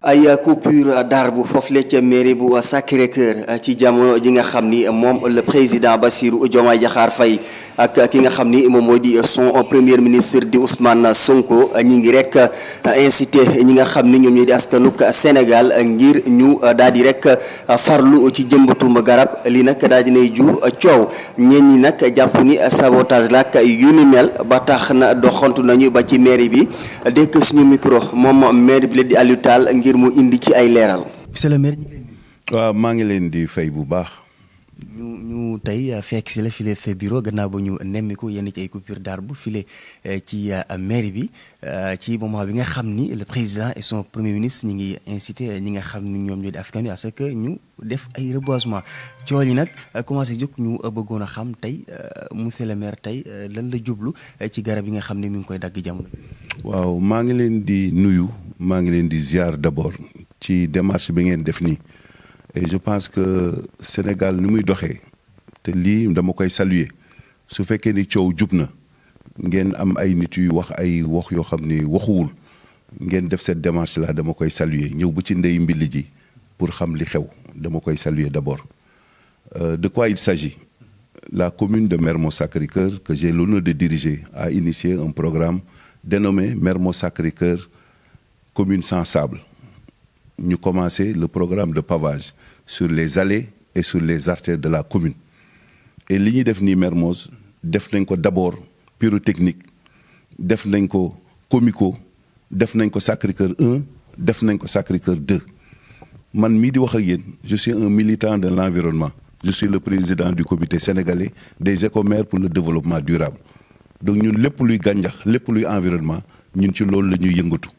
ay coupure d'arbre foofule ca mairie bu Sacré-Cœur ci jamono ji nga xam ni moom le président Bassirou Diomaye Diakhar Faye ak ki nga xam ni moom moo di son premier ministre di Ousmane Sonko ñi ngi rek incité ñi nga xam ni ñoom ñoo di askanuk Sénégal ngir ñu daal di rek farlu ci jëmbatum garab li nag daal dinay jur coow ñeen ñi nag jàpp ni sabotage la ak yu ni mel ba tax na doxantu nañu ba ci mairie bi dégg suñu micro moom maire bi la di Aliou Tall ngir mu indi ci ay leeral. monsieur le maire. waaw maa ngi leen di fay bu baax. ñu tey fekk si la file sa bureau gannaaw ba ñu nemmiku yenn ci ay coupure d'arbre file ci mairie bi ci moment bi nga xam ni le président et son premier ministre ñi ngi incité ñi nga xam ni ñoom ñoo di askan wi à ce que ñu def ay reboisement cool yi nag commencé jóg ñu bëggoon a xam tey monsieur le maire tey lan la jublu ci garab yi nga xam ne mi ngi koy dagg jamono. waaw maa ngi leen di nuyu maa ngi leen di ziar d'abord ci démarche bi ngeen def nii. et je pense que Sénégal ni muy doxee te lii dama koy saluer su fekkee ni coow jub na ngeen am ay nit yu wax ay wax yoo xam ni waxuwul ngeen def cette démarche là dama koy saluer ñëw bu ci ndey mbilli ji pour xam li xew dama koy saluer d'abord. De quoi il s'agit? La commune de Mermoz Sacré-Cœur que j'ai l'honneur de diriger a initié un programme dénommé Mermoz Sacré-Cœur commune sans sable. Ñu commencé le programme de pavage sur les allées et sur les artères de la commune et li ñuy def nii Mermoz def nañ ko d'abord pyrotechnique def nañ ko comico def nañ ko Sacré-Cœur 1 def nañ ko Sacré-Cœur 2 man mii di wax ak yéen je suis un militant de l'environnement je suis le président du comité sénégalais des écomaires pour le développement durable donc ñun lépp luy gàncax lépp luy environnement ñun ci loolu la ñuy yëngatu.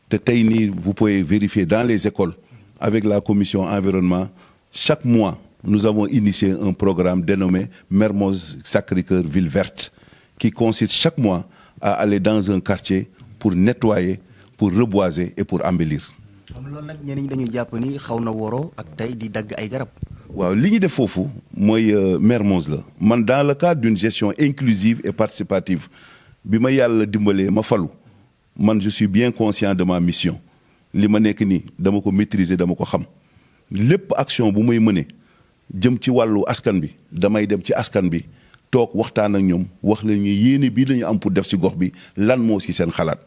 te tey nii vous pouvez vérifier dans les écoles avec la commission environnement chaque mois nous avons initié un programme dénommé Mermoz Sacré-Cœur ville verte qui consiste chaque mois à aller dans un quartier pour nettoyer pour reboiser et pour embellir. xam loolu nag ñenn ñi dañuy jàpp ni xaw na woroo ak tey di dagg ay garab. waaw li ñu def foofu mooy Mermoz la man dans le cadre d'une gestion inclusive et participative bi ma yàlla dimbalee ma falu. man je suis bien conscient de ma mission li ma nekk nii dama ko maîtriser dama ko xam lépp action bu may mëne jëm ci wàllu askan bi damay dem ci askan bi toog waxtaan ak ñoom wax la ñu yéene bii lañu am pour def ci gox bi lan moo ci seen xalaat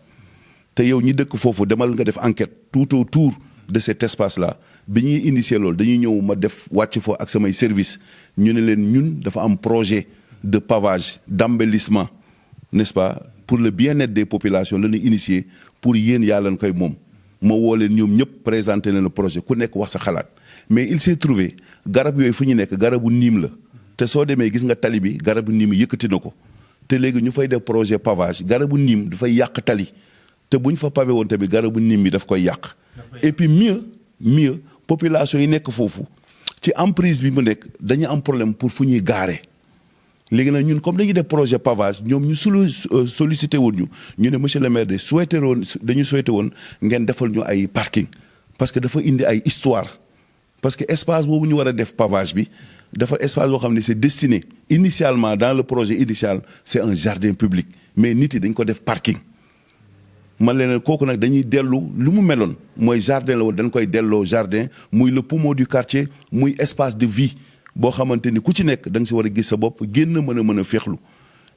te yow ñi dëkk foofu demal nga def enquête tout autour de cet espace là bi ñuy initier loolu dañuy ñëw ma def wàcc foo ak samay service ñu ne leen ñun dafa am projet de pavage d'embellissement n'est-ce pas pour le bien-être des populations la ñu initié pour yéen yaa leen koy moom ma woo leen ñoom ñëpp présenter leen le projet ku nekk wax sa xalaat mais il s'est trouvé garab yooyu fu ñu nekk garabu niim la te soo demee gis nga tali bi garabu niim yëkkati na ko te léegi ñu fay def projet pavage garabu niim dafay yàq tali te bu ñu fa pavé woon tamit garabu niim bi daf koy yàq et puis mieux population yi nekk foofu ci emprise bi mu nekk dañu am problème pour fu ñuy garer. léegi nag ñun comme dañuy def projet pavage ñoom ñu sollicité woon ñu ne monsieur le maire de dañu souhaité woon ngeen defal ñu ay parking parce que dafa indi ay histoire parce que espace boobu ñu war a def pavage bi dafa espace boo xam ne c'est destiné initialement dans le projet initial c'est un jardin public mais nit yi dañ ko def parking man leen kooku nag dañuy dellu lu mu meloon mooy jardin la woon dañ koy delloo jardin muy le poumon du quartier muy espace de vie boo xamante ni ku ci nekk da nga si war a gis sa bopp génn mën a féexlu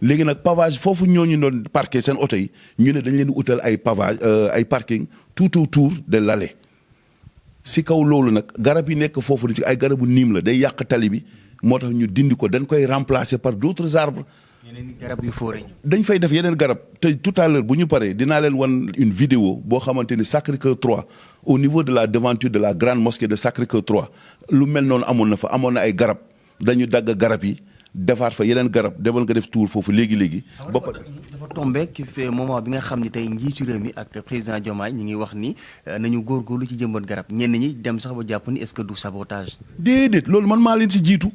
léegi nag pavage foofu ñooñu doon parquer seen oto yi ñu ne dañ leen di utal ay pavage ay parking tout autour de l'allée si kaw loolu nag garab yi nekk foofu ci ay garabu niim la day yàq tali bi moo tax ñu dindi ko dañ koy remplacer par d'autres arbres. yeneen garab yu foore dañ fay def yeneen garab te tout à l'heure bu ñu paree dinaa leen wan une vidéo boo xamante ni Sacré-Cœur 3 au niveau de la devanture de la grande mosquée de Sacré-Cœur 3 lu mel noonu amoon na fa amoon na ay garab dañu dagg garab yi defaat fa yeneen garab demal nga def tour foofu léegi. ba pare dafa tombé ki fi moment bi nga xam ni tey njiitu réew mi ak président Diomaye ñi ngi wax ni nañu góorgóorlu ci jëmbat garab ñenn ñi dem sax ba jàpp ni est-ce que du sabotage. déedéet loolu man maa leen si jiitu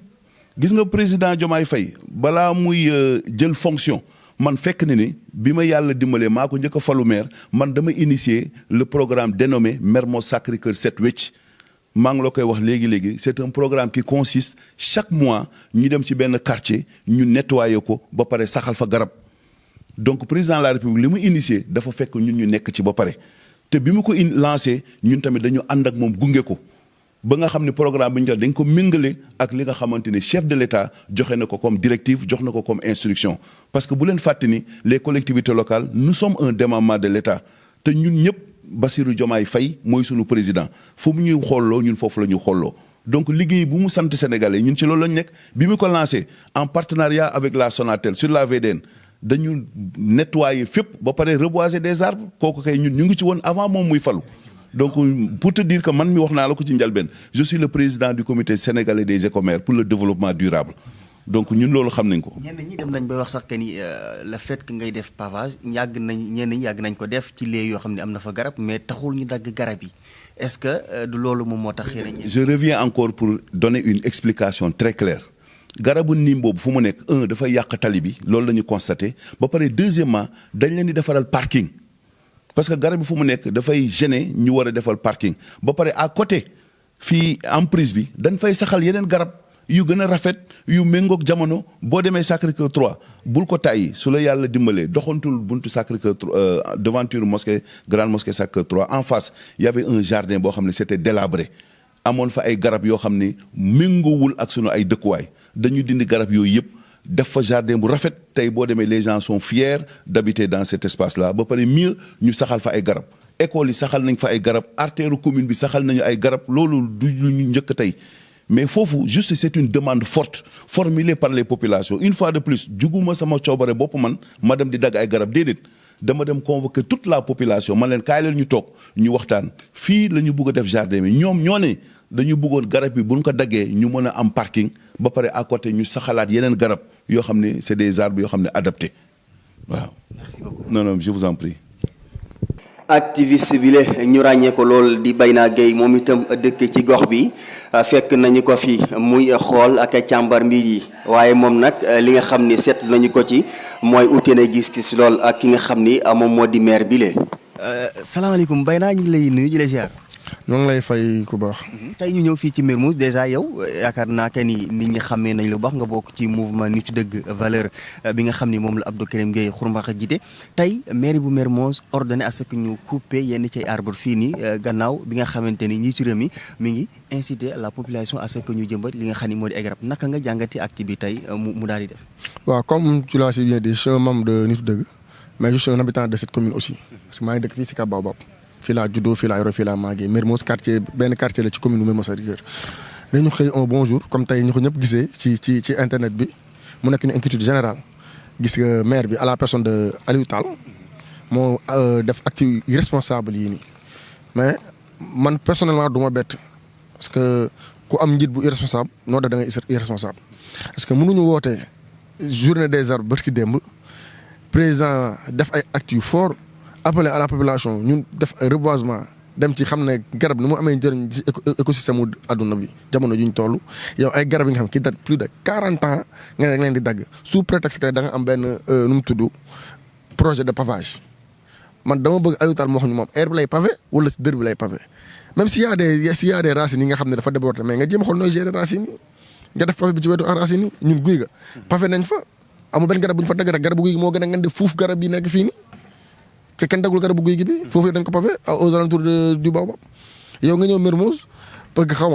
gis nga président Diomaye Faye balaa muy jël fonction man fekk na ni bi ma yàlla dimbalee maa ko njëkk a falu maire man dama initier le programme dénommé Mermoz Sacré-Cœur Set Wecc maa ngi la koy wax léegi c'est un programme qui consiste chaque mois ñu dem ci benn quartier ñu nettoyer ko ba pare saxal fa garab donc président de la République li mu initié dafa fekk ñun ñu nekk ci ba pare te bi mu ko lancé ñun tamit dañu ànd ak moom gunge ko ba nga xam ne programme bi ñu jox dañ ko méngale ak li nga xamante ne chef de l'État joxe na ko comme directive jox na ko comme instruction parce que bu leen fàtte ni les collectivités locales nous sommes un démembrement de l'État te ñun ñëpp Bassirou Diomaye Faye mooy sunu président fu mu ñuy xooloo ñun foofu la ñu xooloo donc liggéey bu mu sant Sénégalais ñun ci loolu lañu nekk bi mu ko lancé en partenariat avec la Sonatel sur la VDN dañu nettoyer fépp ba pare reboiser des arbres kooku kay ñun ñu ngi ci woon avant moom muy falu donc pour te dire que man mi wax naa la ko ci njëlbeen je suis le président du comité sénégalais des écomères pour le développement durable donc ñun loolu xam nañ ko. ñenn ñi dem nañ bay wax sax que ni le fait que ngay def pavage ñenn ñi yàgg nañ ko def ci lee yoo xam ne am na fa garab mais taxul ñu dagg garab yi est-ce que du loolu moom moo tax. je reviens encore pour donner une explication très claire garabu niim boobu fu mu nekk dafay yàq tali bi loolu la ñu constaté ba pare deuxièmement dañ leen di defaral parking. parce que garab bi fu mu nekk dafay gêner ñu war a defal parking ba pare à côté fii emprise bi dañ fay saxal yeneen garab yu gën a rafet yu méngoog jamono boo demee Sacré-Cœur 3 bul ko tàyyi su la yàlla dimbalee doxantul buntu Sacré-Cœur 3 devanture mosquée grande mosquée Sacré-Cœur 3 en face y avait un jardin boo xam ne c'était délabré amoon fa ay garab yoo xam ne méngoowul ak sunu ay dëkkuwaay dañu dindi garab yooyu yëpp def fa jardin bu rafet tey boo demee les gens sont fiers d'habiter dans cet espace là ba pare mieux ñu saxal fa ay garab écoles yi saxal nañ fa ay garab artère commune bi saxal nañu ay garab loolu du lu ñu njëkk tey mais foofu juste c'est une demande forte formulée par les populations une fois de plus juguma sama coobare bopp man ma dem di dagg ay garab déedéet dama dem convoquer toute la population man leen kaay leen ñu toog ñu waxtaan fii la ñu bëgg a def jardin bi ñoom ñoo ne dañu bëggoon garab bi buñ ko daggee ñu mën a am parking ba pare à côté ñu saxalaat yeneen garab yoo xam ne c'est des arbres yoo xam ne adaptés waaw. Merci beaucoup. Non, je vous en prie. activiste bi le ñu ràññee ko lool di Bayna Gueye moom itam dëkk ci gox bi fekk nañu ko fi muy xool ak càmbar mbir yi waaye moom nag li nga xam ni seet nañu ko ci mooy ute na gis-gis lool ak ki nga xam ni moom moo di maire bi le. salaamaaleykum Bayna ñu ngi lay nuyu di la ziar. ñoo ngi lay fay ku baax. tey ñu ñëw fii ci Mermoz déjà yow yaakaar naa que ni nit ñi xamee nañ lu baax nga bokk ci mouvement Nitu Dëgg Valeurs bi nga xam ni moom la Abdou Karim Gueye Xurmbaxa jiite tey mairie bu Mermoz ordonné à ce que ñu couper yenn ci arbre fii nii gannaaw bi nga xamante ni njiitu réew mi ngi inciter la population à ce que ñu jëmbat li nga xam ni moo di ay garab naka nga jàngati acte bi tey mu daal di def. waaw comme tu l'as si bien dit je suis un membre de Nitu Dëgg mais je suis un habitant de cette commune aussi parce que maa ngi dëkk fii si Cap Baobab. fii laa juddoo fii laa yoroo fii laa màggee Mermoz quartier benn quartier la ci commune Mermoz Sacré-Cœur dañu xëy un bon jour comme tey ñu ko ñëpp gisee ci internet bi mu nekk une inquiétude générale gis nga maire bi à la personne de Aliou Tall moo def acte irresponsable yii nii mais man personnellement du ma bett parce que ku am njiit bu irresponsable noo def da ngay irresponsable parce que mënuñu woote journée des arbres bërki démb président def ay actes yu fort appeler à la population ñun def ay reboisement dem ci xam ne garab ni mu amee njëriñ ci écosystème mu adduna bi jamono juñ toll yow ay garab yi nga xam ki date plus de 40 ans nga ne leen di dagg sous prétexte que da nga am benn nu mu tudd projet de pavage man dama bëgg Aliou Tall moo xam ne moom air bi lay pavé wala si dër bi lay pavé même s'il y a des racines yi nga xam ne dafa déborder mais nga jéem a xool nooy gérer racines yi nga def pavé bi ci wetu racines yi ñun guy ga pavé nañ fa amul benn garab bu ñu fa dagg rek garabu guy gi moo gën a ngeen di fuuf garab yi nekk fii nii te kenn daggul garabu guy gi bi foofu dañ ko pavé aux alentours du Baobab yow nga ñëw Mermoz parce que xaw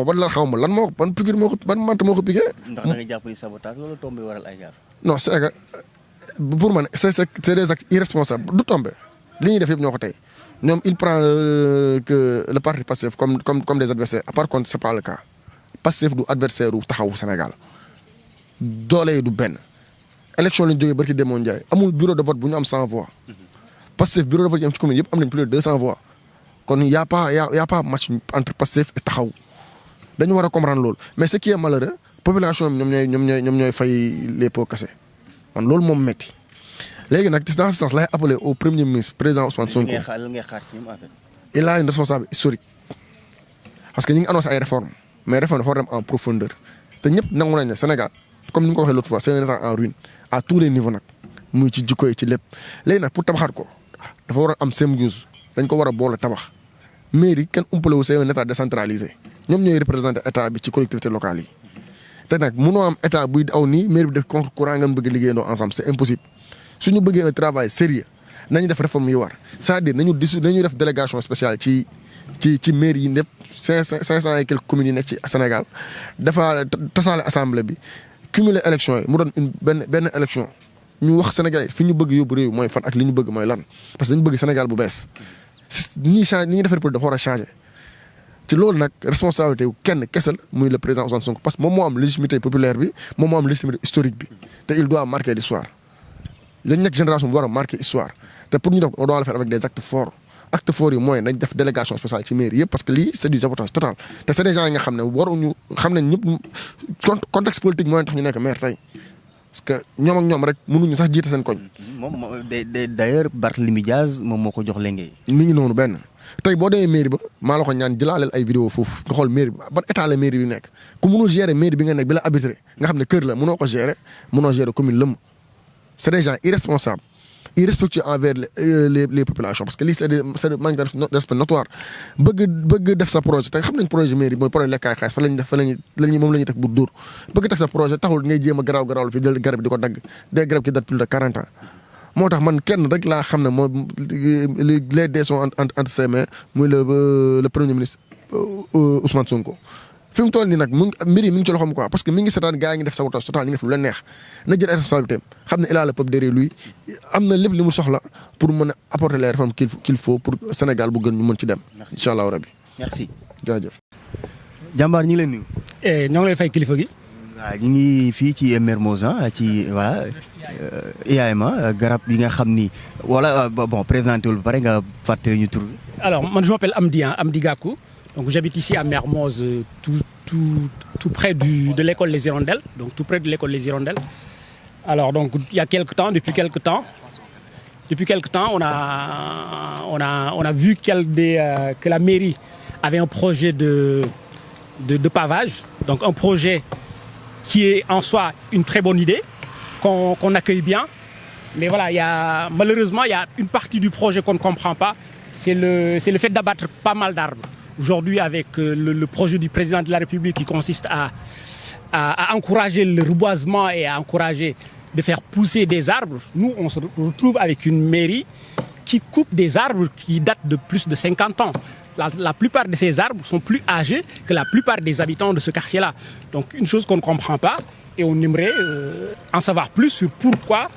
ma lan moo ban piqûre moo ko ban mante moo ko piqué. ndax da nga jàpp ni sabotage loolu tombé waral ay gaaf. non c'est que pour man c'est des actes irresponsables du tombé li ñuy def yëpp ñoo ko tey ñoom il prend que le parti Pastef comme des adversaires par contre c'est pas le cas Pastef du adversaire u taxawu Sénégal doole yi du benn élection lañ jógee barki Demba Ndiaye amul bureau de vote bu ñu am 100 voix. Pastef bureau de vote yi am ci commune yëpp am nañ plus de 200 voix kon y' a pas match entre Pastef et taxaw dañu war a comprendre loolu mais ce qui est malheureux population bi ñoom ñooy fay les pots cassés man loolu moom metti léegi nag dans ce sens lay appelé au premier ministre président Ousmane Sonko. Il a une responsable historique parce que ñi ngi annoncé ay réformes mais réforme dafa war dem en profondeur te ñëpp nangu nañ ne Sénégal comme ni nga ko waxee l'autre fois c'est un état en ruine à tous les niveaux nag muy ci jikko yi ci lépp léegi nag pour tabaxaat ko dafa war a am symbiose dañ ko war a boole tabax mairie kenn umpale wu c'est un état décentralisé ñoom ñooy représenté état bi ci collectivités locales yi te nag mënoo am état buy aw nii mairie bi def contre courant ngeen bëgg liggéeyandoo ensemble c'est impossible suñu bëggee un travail sérieux nañu def réforme yi war c'est-à-dire nañu def délégation spéciale ci mairie yi ñëpp 500 et quelques communes yi nekk ci Sénégal dafa tasaale assemblée bi cumuler élection yi mu doon benn élection ñu wax Sénégalais fi ñu bëgg yóbbu réew mooy fan ak li ñu bëgg mooy lan parce que dañu bëgg Sénégal bu bees ni ñuy defar politique dafa war a changer ci loolu nag responsabilité wu kenn kese la muy le président Ousmane Sonko parce que moom moo am légitimité populaire bi moom moo am légitimité historique bi te il doit marquer l'histoire lañ nekk génération bu war a marquer histoire te pour ñu def on doit le faire avec des actes forts yi mooy nañ def délégation spéciale ci mairie yëpp parce que lii c'est du sabotage total te c'est des gens yi nga xam ne waruñu xam ne ñëpp contexte politique mooy tax ñu nekk maire tey parce que ñoom ak ñoom rek mënuñu sax jiite seen koñ. moom d'ailleurs Barthélémy Diaz moom moo ko jox léegi. mi ngi noonu benn tey boo demee mairie ba maa la ko ñaan jëlaaleel ay vidéo foofu nga xool mairie ban état la mairie bi nekk ku mënul gérer mairie bi nga nekk bi la arbitré nga xam ne kër la mënoo ko gérer mënoo gérer commune lëmm c'est des gens irresponsables irrespectueux envers les populations parce que lii c'est des manque de respect notoire bëgg def sa projet te xam nañ projet mairie mooy projet lekkaay xaalis moom la ñuy teg bu dóor bëgg teg sa projet taxul ngay jéem a garaaw fi jël garab di ko dagg des garab qui date plus de 40 ans moo tax man kenn rek laa xam ne moom les dés sont entre ses mains muy le premier ministre Ousmane Sonko fi mu toll nii nag mbir yi mi ngi ci loxoom quoi parce que mi ngi seetaan gars yi ngi def sabotage total ñi ngi def lu leen neex na jël responsabilité xam ne il a le peuple derrière lui am na lépp li mu soxla pour mën a apporter les réformes qu'il faut pour Sénégal bu gën ñu mën ci dem. incha allah rabbi. merci jaajëf. jàmbaar ñi ngi leen nuyu. ñoo ngi lay fay kilifa gi. waaw ñu ngi fii ci Mermoz ci voilà IAM garab yi nga xam ni wala bon présenté wul ba pare nga fàttali ñu tur bi. alors man je m'appelle Amdi Gakou. Donc j'habite ici à Mermoz, tout près de l'école Les Hirondelles, donc tout près de l'école Les Hirondelles. Alors donc depuis quelque temps, on a vu que la mairie avait un projet de pavage, donc un projet qui est en soi une très bonne idée, qu'on accueille bien. Mais voilà, malheureusement, il y a une partie du projet qu'on ne comprend pas, c'est le fait d'abattre pas mal d'arbres. Aujourd'hui, avec le projet du président de la République qui consiste à encourager le reboisement et à encourager de faire pousser des arbres, nous, on se retrouve avec une mairie qui coupe des arbres qui datent de plus de 50 ans. La plupart de ces arbres sont plus âgés que la plupart des habitants de ce quartier-là. Donc, une chose qu'on ne comprend pas, et on aimerait en savoir plus sur pourquoi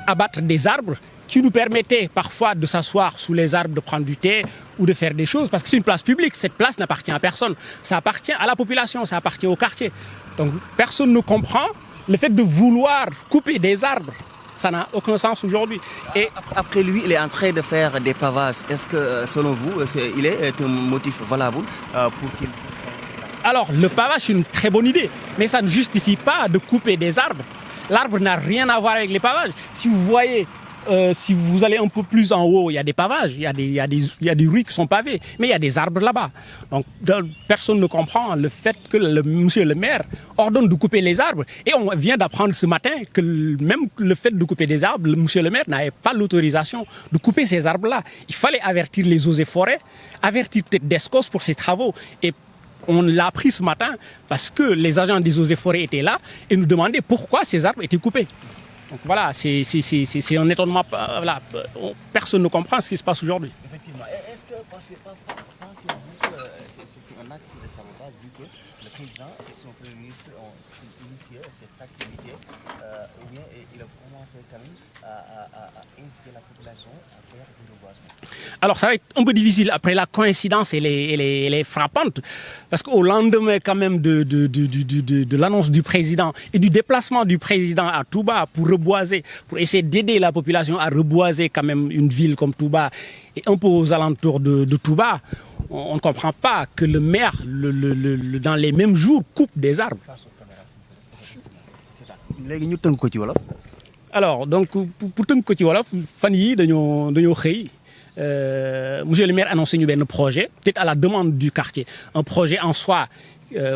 abattre des arbres qui nous permettait parfois de s'asseoir sous les arbres, de prendre du thé ou de faire des choses, parce que c'est une place publique. Cette place n'appartient à personne. Ça appartient à la population, ça appartient au quartier. Donc personne ne comprend le fait de vouloir couper des arbres. Ça n'a aucun sens aujourd'hui. Et après lui, il est en train de faire des pavages. Est-ce que, selon vous, il est un motif valable pour qu'il... Alors, le pavage, c'est une très bonne idée, mais ça ne justifie pas de couper des arbres. L'arbre n'a rien à voir avec les pavages. Si vous voyez... si vous allez un peu plus en haut, il y a des pavages, il y a des rues qui sont pavées, mais il y a des arbres là-bas. Donc personne ne comprend le fait que monsieur le maire ordonne de couper les arbres. Et on vient d'apprendre ce matin que même le fait de couper des arbres, monsieur le maire n'avait pas l'autorisation de couper ces arbres-là. Il fallait avertir les eaux et forêts, avertir peut-être Descos pour ces travaux. Et on l'a appris ce matin parce que les agents des eaux et forêts étaient là et nous demandaient pourquoi ces arbres étaient coupés. Donc voilà, c'est un étonnement. Voilà, personne ne comprend ce qui se passe aujourd'hui. Effectivement. Est-ce que, parce que c'est un acte de sabotage, vu que le président et son premier ministre ont initié cette activité, ou bien il a commencé quand même à inciter la population à faire du reboisement? Alors ça va être un peu difficile. Après, la coïncidence, elle est frappante. Parce qu'au lendemain quand même de l'annonce du président et du déplacement du président à Touba pour reboiser, pour essayer d'aider la population à reboiser quand même une ville comme Touba et un peu aux alentours de Touba, on ne comprend pas que le maire, dans les mêmes jours, coupe des arbres. Alors, donc, pour tënk ko ci wolof, fan yi dañoo xëy monsieur le maire annoncé ñu benn projet, peut-être à la demande du quartier, un projet en soi,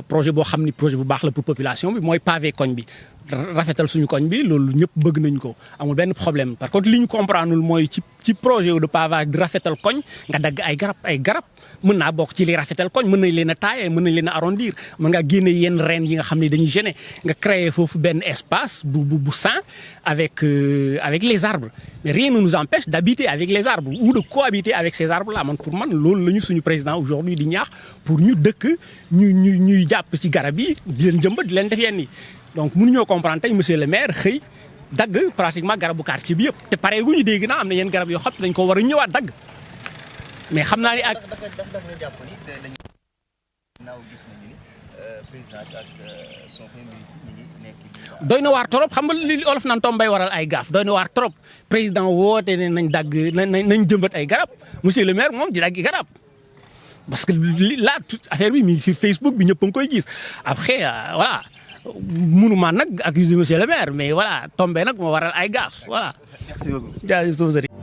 projet boo xam ni projet bu baax la pour population bi mooy pavé koñ bi. rafetal suñu koñ bi loolu ñëpp bëgg nañ ko amul benn problème par contre li ñu comprendre mooy ci projet de pavage di rafetal koñ nga dagg ay garab mën naa bokk ci li rafetal koñ mën nañ leen a taaye mën nañ leen a arrondir mën ngaa génne yenn reen yi nga xam ne dañuy gêner nga créer foofu benn espace bu sain avec les arbres mais rien ne nous empêche d'habiter avec les arbres ou de cohabiter avec ces arbres là man pour man loolu la ñu suñu président aujourd'hui di ñaax pour ñu dëkk ñuy jàpp ci garab yi di leen jëmbat di leen def yenn yi donc mënuñoo comprendre tey monsieur le maire xëy dagg pratiquement garabu quartier bi yëpp te pare gu ñu dégg naa am na yenn garab yoo xam ne dañ ko war a ñëwaat dagg mais xam naa ni ak. doy na waar trop xam nga li olof naan tombay waral ay gaaf doy na waar trop président woote ne nañ dagg nañ jëmbat ay garab monsieur le maire moom di dagg garab parce que là affaire bi mi ngi sur Facebook bi ñëpp a ngi koy gis après voilà mënuma nag accuser monsieur le maire mais voilà tombé nag moo waral ay gaaf voilà. merci beaucoup. jaajëf.